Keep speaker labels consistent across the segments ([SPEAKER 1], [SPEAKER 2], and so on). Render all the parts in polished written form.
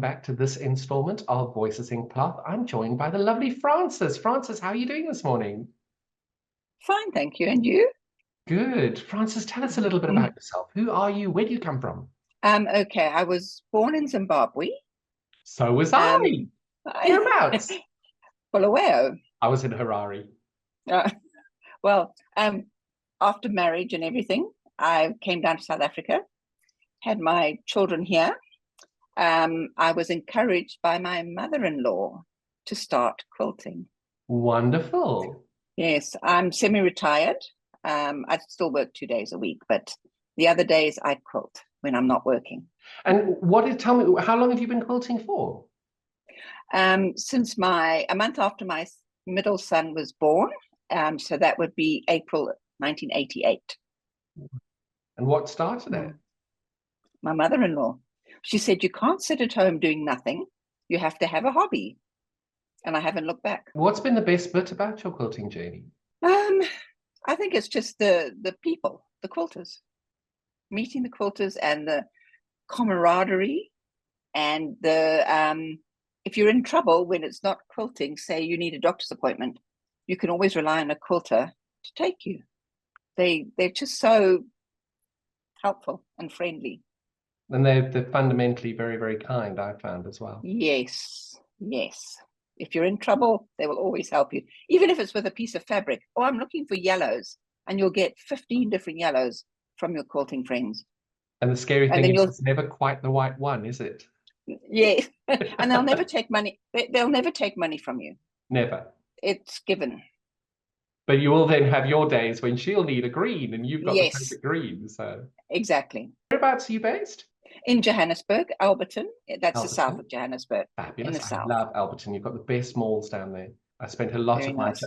[SPEAKER 1] back to this installment of Voices in Cloth. I'm joined by the lovely Frances. Frances, how are you doing this morning?
[SPEAKER 2] Fine, thank you. And you?
[SPEAKER 1] Good. Frances, tell us a little bit about yourself. Who are you? Where do you come from?
[SPEAKER 2] Okay, I was born in Zimbabwe.
[SPEAKER 1] So was
[SPEAKER 2] Um,
[SPEAKER 1] I.
[SPEAKER 2] I,
[SPEAKER 1] Whereabouts?
[SPEAKER 2] Bulawayo.
[SPEAKER 1] I was in Harare.
[SPEAKER 2] Uh, well, after marriage and everything, I came down to South Africa, had my children here. I was encouraged by my mother-in-law to start quilting.
[SPEAKER 1] Wonderful.
[SPEAKER 2] Yes, I'm semi-retired. I still work 2 days a week, but the other days I quilt when I'm not working.
[SPEAKER 1] And tell me, how long have you been quilting for?
[SPEAKER 2] Since a month after my middle son was born, so that would be April 1988.
[SPEAKER 1] And what started it?
[SPEAKER 2] Mm. My mother-in-law, she said, you can't sit at home doing nothing. You have to have a hobby. And I haven't looked back.
[SPEAKER 1] What's been the best bit about your quilting journey?
[SPEAKER 2] I think it's just the people, the quilters, meeting the quilters and the camaraderie and the if you're in trouble when it's not quilting, say you need a doctor's appointment, you can always rely on a quilter to take you. They're just so helpful and friendly.
[SPEAKER 1] And they're fundamentally very, very kind, I found as well.
[SPEAKER 2] Yes, yes. If you're in trouble, they will always help you, even if it's with a piece of fabric. Oh, I'm looking for yellows, and you'll get 15 different yellows from your quilting friends.
[SPEAKER 1] And the scary
[SPEAKER 2] And
[SPEAKER 1] thing
[SPEAKER 2] then
[SPEAKER 1] is
[SPEAKER 2] you'll,
[SPEAKER 1] it's never quite the right one, is it?
[SPEAKER 2] yeah, and they'll never take money. They'll never take money from you.
[SPEAKER 1] Never.
[SPEAKER 2] It's given.
[SPEAKER 1] But you will then have your days when she'll need a green and you've got the
[SPEAKER 2] Yes,
[SPEAKER 1] perfect green. So
[SPEAKER 2] exactly.
[SPEAKER 1] whereabouts are you based?
[SPEAKER 2] In Johannesburg, Alberton. That's the south
[SPEAKER 1] Alberton.
[SPEAKER 2] of Johannesburg, in
[SPEAKER 1] Fabulous.
[SPEAKER 2] the
[SPEAKER 1] I
[SPEAKER 2] south.
[SPEAKER 1] love Alberton. You've got the best malls down there. I spent a lot
[SPEAKER 2] Very
[SPEAKER 1] of my
[SPEAKER 2] nice.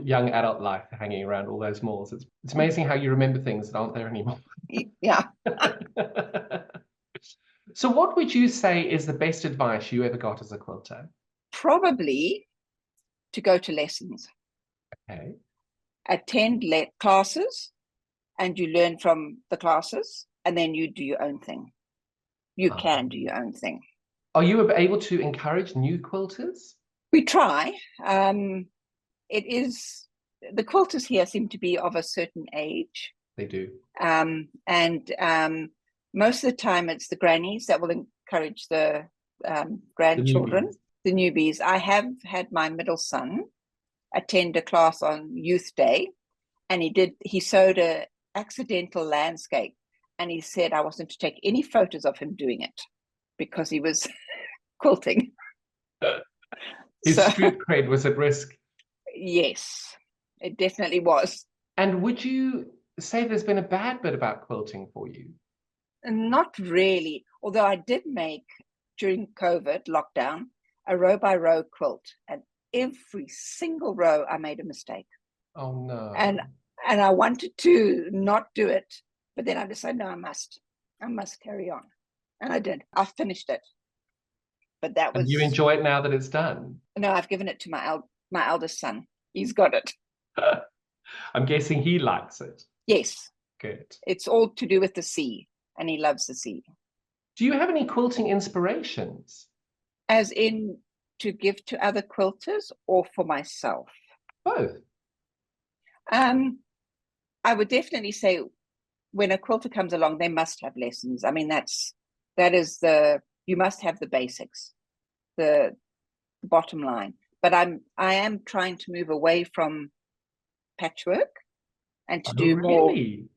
[SPEAKER 1] young adult life hanging around all those malls. It's amazing how you remember things that aren't there anymore.
[SPEAKER 2] Yeah,
[SPEAKER 1] So what would you say is the best advice you ever got as a quilter?
[SPEAKER 2] probably to go to lessons,
[SPEAKER 1] Okay.
[SPEAKER 2] attend classes, and you learn from the classes, and then you do your own thing. You can do your own thing.
[SPEAKER 1] Are you able to encourage new quilters?
[SPEAKER 2] We try. It is the quilters here seem to be of a certain age,
[SPEAKER 1] They do.
[SPEAKER 2] and most of the time it's the grannies that will encourage the
[SPEAKER 1] The
[SPEAKER 2] grandchildren,
[SPEAKER 1] newbies.
[SPEAKER 2] the newbies. I have had my middle son attend a class on Youth Day, and he sewed a accidental landscape, and he said I wasn't to take any photos of him doing it because he was quilting.
[SPEAKER 1] His
[SPEAKER 2] So
[SPEAKER 1] street cred was at risk.
[SPEAKER 2] yes, it definitely was.
[SPEAKER 1] And would you say there's been a bad bit about quilting for you?
[SPEAKER 2] Not really, although I did make during COVID lockdown a row by row quilt, and every single row I made a mistake,
[SPEAKER 1] Oh
[SPEAKER 2] and
[SPEAKER 1] no.
[SPEAKER 2] and I wanted to not do it, but then I decided no, I must carry on, and I did. I finished it, but that
[SPEAKER 1] And you
[SPEAKER 2] was
[SPEAKER 1] enjoy it now that it's done?
[SPEAKER 2] no, I've given it to my eldest son. He's got it.
[SPEAKER 1] I'm guessing he likes it.
[SPEAKER 2] Yes,
[SPEAKER 1] Good.
[SPEAKER 2] it's all to do with the sea, and he loves the sea.
[SPEAKER 1] Do you have any quilting inspirations?
[SPEAKER 2] As in to give to other quilters or for myself.
[SPEAKER 1] Both.
[SPEAKER 2] Um, I would definitely say when a quilter comes along, they must have lessons. I mean, that is you must have the basics, the bottom line. But I am trying to move away from patchwork and
[SPEAKER 1] Oh, really?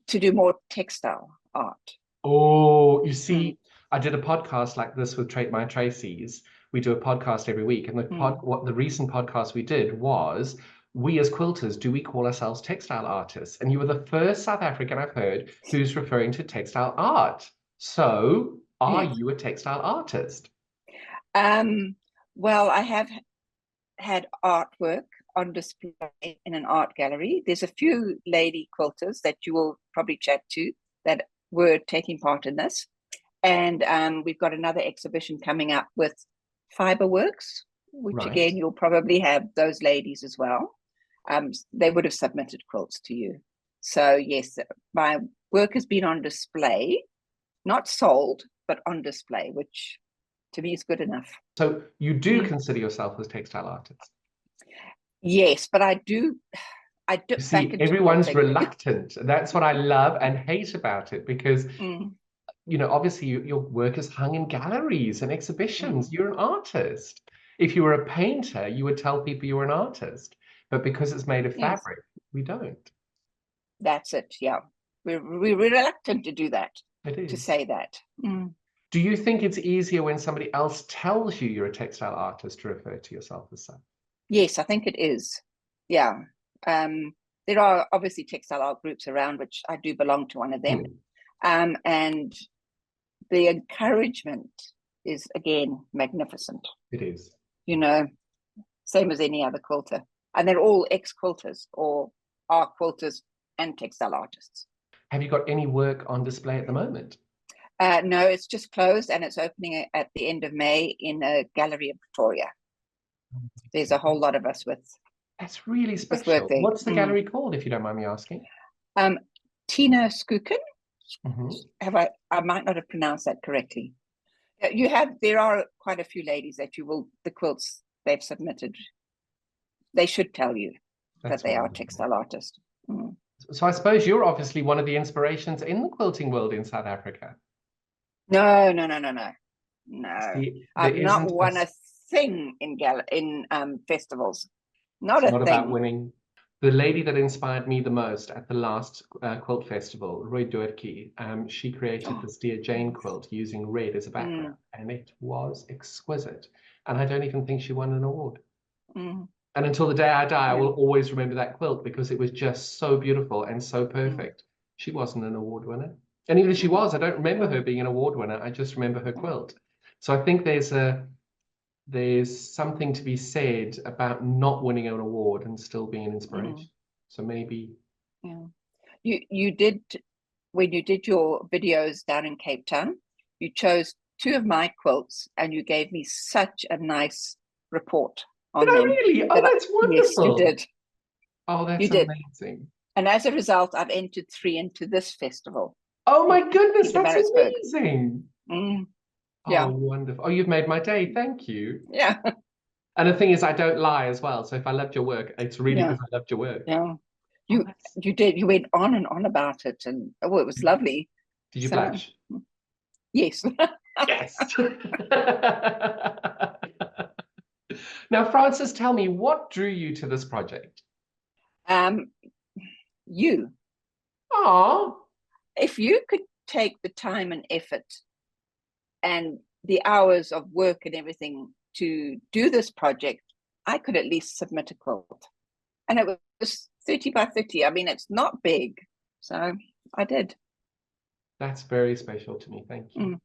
[SPEAKER 2] to do more textile art.
[SPEAKER 1] Oh, you
[SPEAKER 2] Mm,
[SPEAKER 1] see, I did a podcast like this with my Tracy's. We do a podcast every week, and
[SPEAKER 2] mm.
[SPEAKER 1] what the recent podcast we did was we as quilters, do we call ourselves textile artists? And you were the first South African I've heard who's referring to textile art. So, are
[SPEAKER 2] Yes.
[SPEAKER 1] you a textile artist?
[SPEAKER 2] Um, well, I have had artwork on display in an art gallery. There's a few lady quilters that you will probably chat to that were taking part in this. And we've got another exhibition coming up with Fiberworks, which
[SPEAKER 1] Right.
[SPEAKER 2] again, you'll probably have those ladies as well. They would have submitted quilts to you. So yes, my work has been on display, not sold, but on display, which To me, it's good enough.
[SPEAKER 1] So you do consider yourself as textile artist?
[SPEAKER 2] Yes, but I dip
[SPEAKER 1] You
[SPEAKER 2] back
[SPEAKER 1] see,
[SPEAKER 2] into
[SPEAKER 1] everyone's
[SPEAKER 2] quilting.
[SPEAKER 1] reluctant. That's what I love and hate about it, because you know, obviously your work is hung in galleries and exhibitions. You're an artist. If you were a painter, you would tell people you were an artist. But because it's made of
[SPEAKER 2] Yes,
[SPEAKER 1] fabric, we don't.
[SPEAKER 2] that's it. Yeah, we're reluctant to do that,
[SPEAKER 1] It
[SPEAKER 2] to
[SPEAKER 1] is.
[SPEAKER 2] say that.
[SPEAKER 1] Do you think it's easier when somebody else tells you you're a textile artist to refer to yourself as such?
[SPEAKER 2] Yes, I think it is. Yeah. There are obviously textile art groups around, which I do belong to one of them. And the encouragement is, again, magnificent.
[SPEAKER 1] It is.
[SPEAKER 2] You know, same as any other quilter. And they're all ex-quilters or are quilters and textile artists.
[SPEAKER 1] Have you got any work on display at the moment?
[SPEAKER 2] No, it's just closed, and it's opening at the end of May in a gallery in Pretoria. There's a whole lot of us with
[SPEAKER 1] really
[SPEAKER 2] work
[SPEAKER 1] special.
[SPEAKER 2] there.
[SPEAKER 1] What's the gallery called, if you don't mind me asking?
[SPEAKER 2] Tina Skuken. I might not have pronounced that correctly. There are quite a few ladies that the quilts they've submitted, they should tell you that they are textile artists.
[SPEAKER 1] So I suppose you're obviously one of the inspirations in the quilting world in South Africa.
[SPEAKER 2] No.
[SPEAKER 1] See,
[SPEAKER 2] I've not won a thing in festivals. Not a thing.
[SPEAKER 1] About winning. The lady that inspired me the most at the last quilt festival, Roy Doertje, she created this Dear Jane quilt using red as a background, and it was exquisite. And I don't even think she won an award. And until the day I die, I will always remember that quilt, because it was just so beautiful and so perfect. She wasn't an award winner. And even if she was, I don't remember her being an award winner. I just remember her quilt. So I think there's something to be said about not winning an award and still being an inspiration. So maybe.
[SPEAKER 2] Yeah. You did, when you did your videos down in Cape Town, you chose 2 of my quilts and you gave me such a nice report on them.
[SPEAKER 1] Did I really? Oh, that's wonderful.
[SPEAKER 2] Yes, you did.
[SPEAKER 1] Oh, that's amazing.
[SPEAKER 2] And as a result, I've entered 3 into this festival.
[SPEAKER 1] Oh my goodness, that's amazing.
[SPEAKER 2] Yeah.
[SPEAKER 1] Oh, wonderful. Oh, you've made my day. Thank you.
[SPEAKER 2] Yeah.
[SPEAKER 1] And the thing is, I don't lie as well. So if I loved your work, it's really because I loved your work.
[SPEAKER 2] Yeah. You did. You went on and on about it, and it was lovely.
[SPEAKER 1] Did you blush?
[SPEAKER 2] Yes.
[SPEAKER 1] Yes. Now, Frances, tell me, what drew you to this project?
[SPEAKER 2] You.
[SPEAKER 1] Oh.
[SPEAKER 2] If you could take the time and effort and the hours of work and everything to do this project, I could at least submit a quilt. And it was 30 by 30. I mean, it's not big. So I did.
[SPEAKER 1] That's very special to me. Thank you.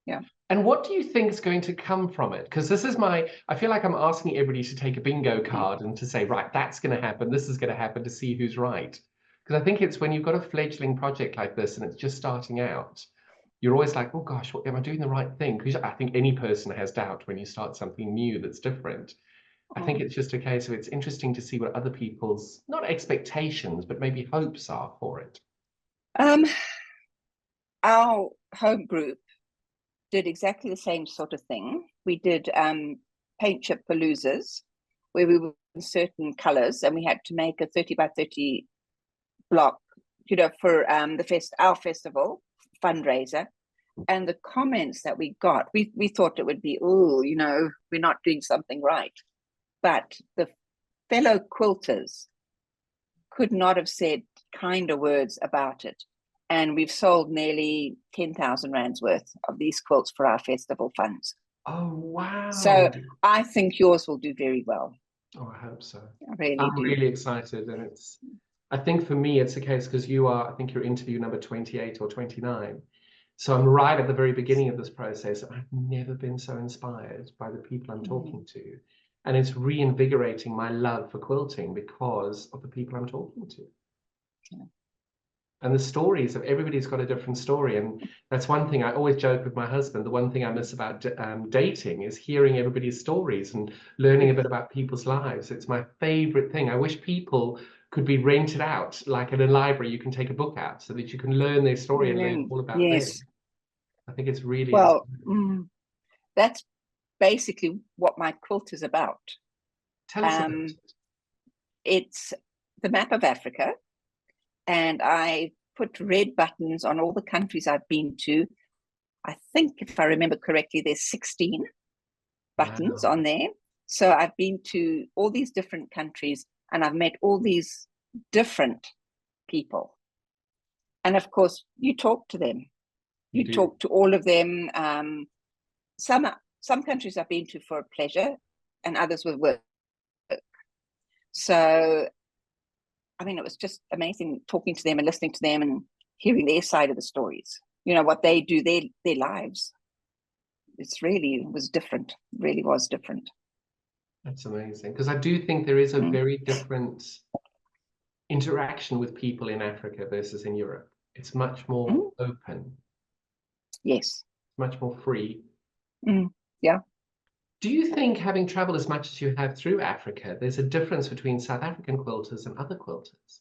[SPEAKER 2] Yeah.
[SPEAKER 1] And what do you think is going to come from it? Because this is I feel like I'm asking everybody to take a bingo card and to say, right, that's going to happen. This is going to happen, to see who's right. Because I think it's when you've got a fledgling project like this and it's just starting out, you're always like, oh gosh, what, am I doing the right thing? Because I think any person has doubt when you start something new that's different. I think it's just a case of, it's interesting to see what other people's, not expectations, but maybe hopes are for it.
[SPEAKER 2] Our home group did exactly the same sort of thing. We did paint chip paloozas, where we were in certain colors, and we had to make a 30 by 30 block, for our festival fundraiser. And the comments that we got, we thought it would be, we're not doing something right. But the fellow quilters could not have said kinder words about it. And we've sold nearly 10,000 rands worth of these quilts for our festival funds.
[SPEAKER 1] Oh, wow.
[SPEAKER 2] So I think yours will do very well.
[SPEAKER 1] Oh, I hope so.
[SPEAKER 2] I'm
[SPEAKER 1] really excited. And I think for me, it's a case, because I think you're interview number 28 or 29. So I'm right at the very beginning of this process. I've never been so inspired by the people I'm talking to. And it's reinvigorating my love for quilting because of the people I'm talking to. Yeah. And the stories of everybody's got a different story. And that's one thing I always joke with my husband. The one thing I miss about dating is hearing everybody's stories and learning a bit about people's lives. It's my favorite thing. I wish people could be rented out, like in a library, you can take a book out so that you can learn their story and learn all about them. I think it's really
[SPEAKER 2] that's basically what my quilt is about.
[SPEAKER 1] Tell us about it.
[SPEAKER 2] It's the map of Africa, and I put red buttons on all the countries I've been to. I think, if I remember correctly, there's 16 buttons
[SPEAKER 1] Wow.
[SPEAKER 2] on there. So I've been to all these different countries, and I've met all these different people. And of course, you talk to them. You talk to all of them. Some countries I've been to for pleasure, and others with work. So, I mean, it was just amazing talking to them and listening to them and hearing their side of the stories. You know, what they do, their lives. It was different. Really was different.
[SPEAKER 1] That's amazing, because I do think there is a very different interaction with people in Africa versus in Europe. It's much more open.
[SPEAKER 2] Yes.
[SPEAKER 1] Much more free.
[SPEAKER 2] Yeah.
[SPEAKER 1] Do you think, having traveled as much as you have through Africa, there's a difference between South African quilters and other quilters?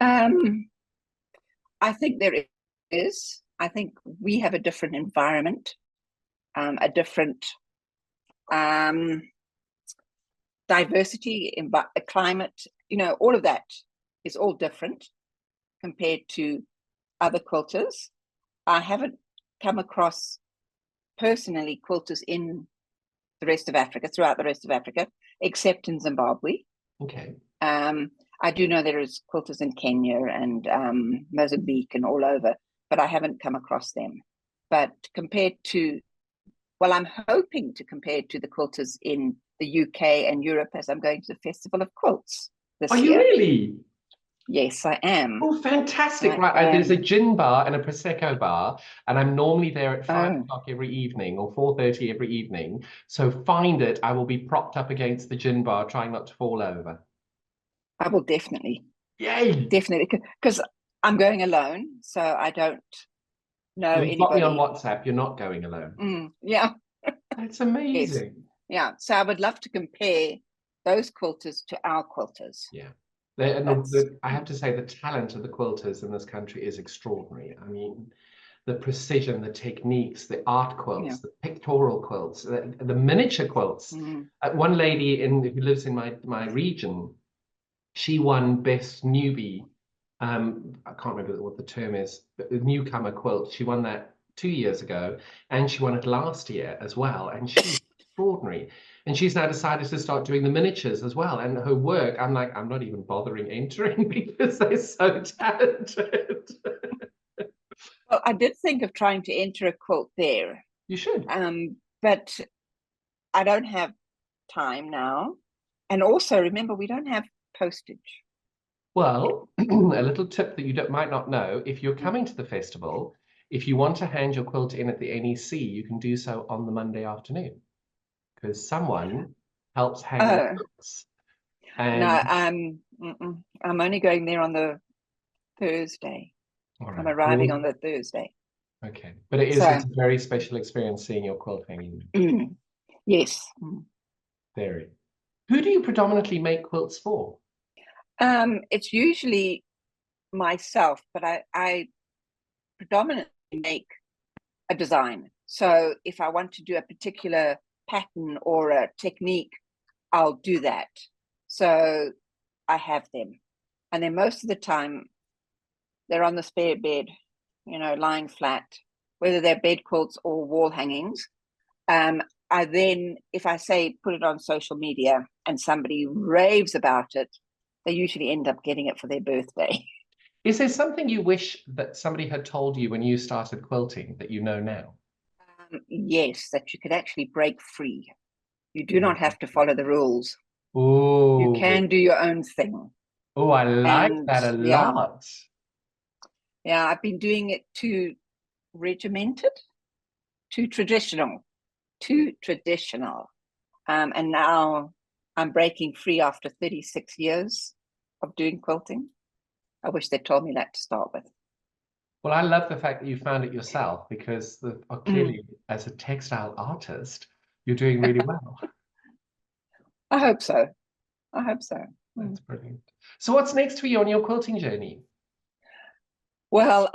[SPEAKER 2] I think there is. I think we have a different environment, a different diversity, a climate, all of that is all different compared to other quilters. I haven't come across personally quilters in the rest of Africa, throughout the rest of Africa, except in Zimbabwe.
[SPEAKER 1] Okay.
[SPEAKER 2] I do know there is quilters in Kenya and Mozambique and all over, but I haven't come across them. But I'm hoping to compare to the quilters in the UK and Europe, as I'm going to the Festival of Quilts this year.
[SPEAKER 1] Are you really?
[SPEAKER 2] Yes, I am.
[SPEAKER 1] Oh, fantastic. Right. There's a gin bar and a Prosecco bar, and I'm normally there at 5 o'clock every evening or 4:30 every evening. So find it. I will be propped up against the gin bar, trying not to fall over.
[SPEAKER 2] I will definitely.
[SPEAKER 1] Yay!
[SPEAKER 2] Definitely, because I'm going alone, so I don't know anybody.
[SPEAKER 1] You've got me on WhatsApp. You're not going alone.
[SPEAKER 2] Yeah.
[SPEAKER 1] That's amazing.
[SPEAKER 2] Yes. Yeah. So I would love to compare those quilters to our quilters.
[SPEAKER 1] Yeah. I have to say, the talent of the quilters in this country is extraordinary. I mean, the precision, the techniques, the art quilts, the pictorial quilts, the miniature quilts. One lady who lives in my region, she won Best Newbie. I can't remember what the term is, but the newcomer quilt. She won that 2 years ago, and she won it last year as well. And she's extraordinary. And she's now decided to start doing the miniatures as well. And her work, I'm not even bothering entering because they're so talented.
[SPEAKER 2] Well, I did think of trying to enter a quilt there.
[SPEAKER 1] You should.
[SPEAKER 2] But I don't have time now. And also, remember, we don't have postage.
[SPEAKER 1] Well, a little tip that you might not know, if you're coming to the festival, if you want to hand your quilt in at the NEC, you can do so on the Monday afternoon, because someone helps hang the quilts. And
[SPEAKER 2] no, I'm only going there on the Thursday.
[SPEAKER 1] right.
[SPEAKER 2] I'm arriving on the Thursday.
[SPEAKER 1] Okay, but it's a very special experience seeing your quilt hanging.
[SPEAKER 2] Yes.
[SPEAKER 1] Very. Who do you predominantly make quilts for?
[SPEAKER 2] It's usually myself, but I predominantly make a design. So if I want to do a particular pattern or a technique, I'll do that. So I have them. And then most of the time, they're on the spare bed, lying flat, whether they're bed quilts or wall hangings. I then, if I say put it on social media and somebody raves about it, they usually end up getting it for their birthday.
[SPEAKER 1] Is there something you wish that somebody had told you when you started quilting that you know now?
[SPEAKER 2] Yes, that you could actually break free. You do not have to follow the rules.
[SPEAKER 1] Oh,
[SPEAKER 2] you can do your own thing.
[SPEAKER 1] Oh, I like that a lot.
[SPEAKER 2] Yeah, I've been doing it too regimented, too traditional. And now I'm breaking free after 36 years of doing quilting. I wish they told me that to start with.
[SPEAKER 1] Well, I love the fact that you found it yourself, because clearly, as a textile artist, you're doing really well.
[SPEAKER 2] I hope so.
[SPEAKER 1] That's brilliant. So what's next for you on your quilting journey?
[SPEAKER 2] Well,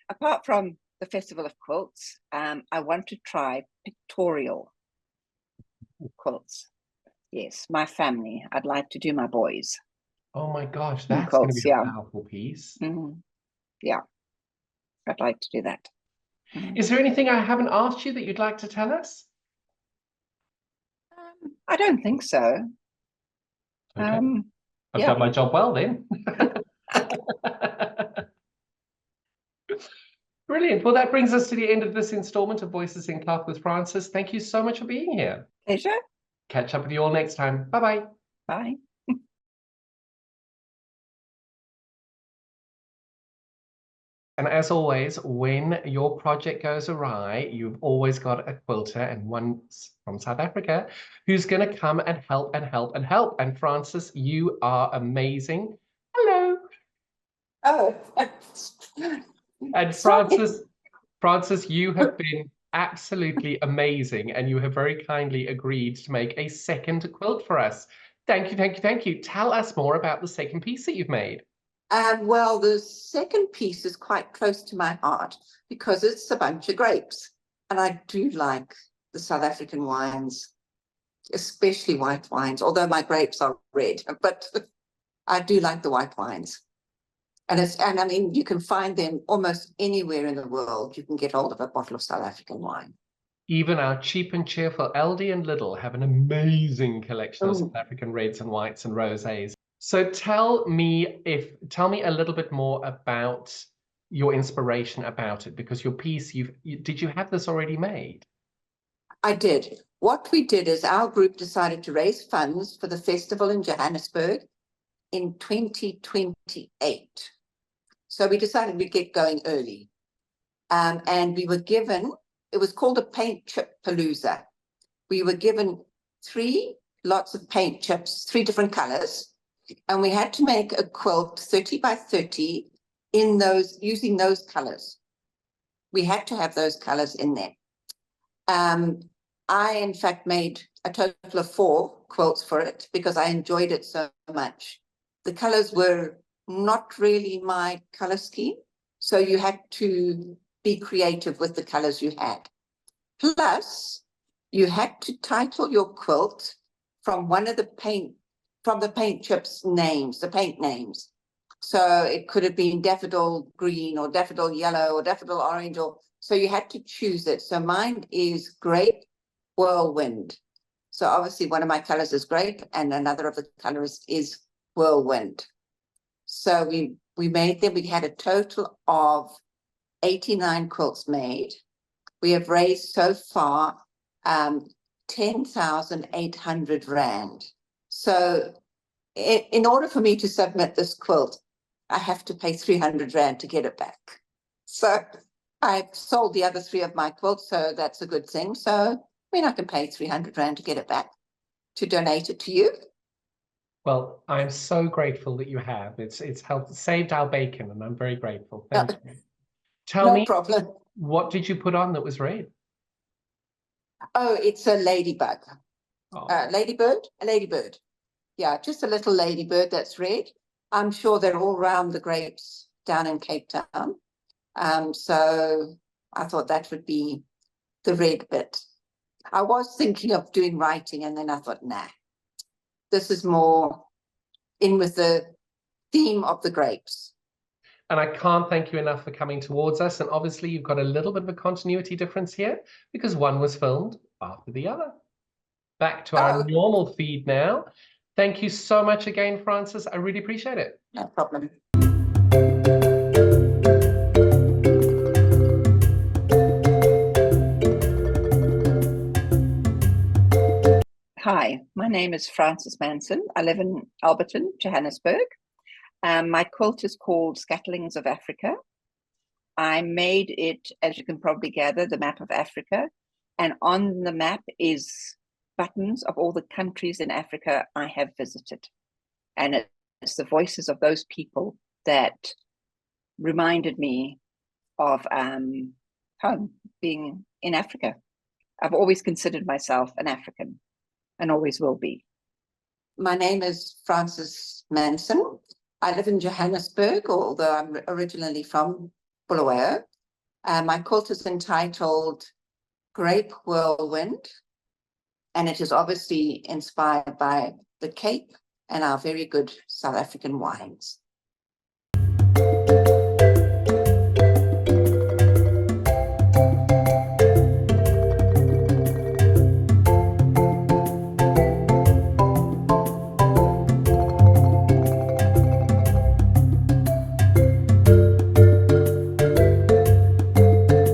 [SPEAKER 2] apart from the Festival of Quilts, I want to try pictorial quilts. Yes, my family. I'd like to do my boys
[SPEAKER 1] Oh my gosh,
[SPEAKER 2] in
[SPEAKER 1] that's going to
[SPEAKER 2] quilts.
[SPEAKER 1] be a
[SPEAKER 2] Yeah.
[SPEAKER 1] powerful piece.
[SPEAKER 2] Yeah, I'd like to do that.
[SPEAKER 1] Is there anything I haven't asked you that you'd like to tell us?
[SPEAKER 2] I don't think so.
[SPEAKER 1] Okay. I've
[SPEAKER 2] Yeah.
[SPEAKER 1] done my job well then. Brilliant. Well, that brings us to the end of this installment of Voices in Cloth with Frances. Thank you so much for being here.
[SPEAKER 2] Pleasure.
[SPEAKER 1] Catch up with you all next time. Bye-bye.
[SPEAKER 2] Bye.
[SPEAKER 1] And as always, when your project goes awry, you've always got a quilter and one from South Africa who's going to come and help and help and help. And Frances, you are amazing. Hello.
[SPEAKER 2] Oh,
[SPEAKER 1] And Frances, you have been absolutely amazing, and you have very kindly agreed to make a second quilt for us. Thank you, thank you, thank you. Tell us more about the second piece that you've made.
[SPEAKER 3] Well, the second piece is quite close to my heart because it's a bunch of grapes. And I do like the South African wines, especially white wines, although my grapes are red, but I do like the white wines. And I mean, you can find them almost anywhere in the world. You can get hold of a bottle of South African wine.
[SPEAKER 1] Even our cheap and cheerful Aldi and Lidl have an amazing collection of South African reds and whites and rosés. So tell me a little bit more about your inspiration about it, because your piece, did you have this already made?
[SPEAKER 3] I did. What we did is our group decided to raise funds for the festival in Johannesburg in 2028. So we decided we'd get going early. And we were given, it was called a paint chip palooza. We were given 3 lots of paint chips, 3 different colors. And we had to make a quilt 30 by 30 in those, using those colors. We had to have those colors in there. I, in fact, made a total of 4 quilts for it because I enjoyed it so much. The colors were not really my color scheme, so you had to be creative with the colors you had. Plus, you had to title your quilt from one of the paint chips names, the paint names. So it could have been daffodil green or daffodil yellow or daffodil orange, or so you had to choose it. So mine is grape whirlwind. So obviously one of my colors is grape and another of the colors is whirlwind. So we made them. We had a total of 89 quilts made. We have raised so far 10,800 Rand. So in order for me to submit this quilt, I have to pay 300 Rand to get it back. So I've sold the other 3 of my quilts, so that's a good thing. So I mean, I can pay 300 Rand to get it back, to donate it to you.
[SPEAKER 1] Well, I'm so grateful that you have. It's helped, saved our bacon, and I'm very grateful. Thank you. Tell me,
[SPEAKER 3] problem.
[SPEAKER 1] what did you put on that was red?
[SPEAKER 3] Oh, it's a ladybug.
[SPEAKER 1] Oh.
[SPEAKER 3] A ladybird. Yeah, just a little ladybird that's red. I'm sure they're all around the grapes down in Cape Town. So I thought that would be the red bit. I was thinking of doing writing, and then I thought, nah, this is more in with the theme of the grapes.
[SPEAKER 1] And I can't thank you enough for coming towards us. And obviously you've got a little bit of a continuity difference here because one was filmed after the other. Back to our normal feed now. Thank you so much again, Frances. I really appreciate it.
[SPEAKER 3] No problem.
[SPEAKER 2] Hi, my name is Frances Manson. I live in Alberton, Johannesburg. My quilt is called Scatterlings of Africa. I made it, as you can probably gather, the map of Africa. And on the map is buttons of all the countries in Africa I have visited. And it's the voices of those people that reminded me of home, being in Africa. I've always considered myself an African and always will be.
[SPEAKER 3] My name is Frances Manson. I live in Johannesburg, although I'm originally from Bulawayo. My quilt is entitled Grape Whirlwind, and it is obviously inspired by the Cape and our very good South African wines.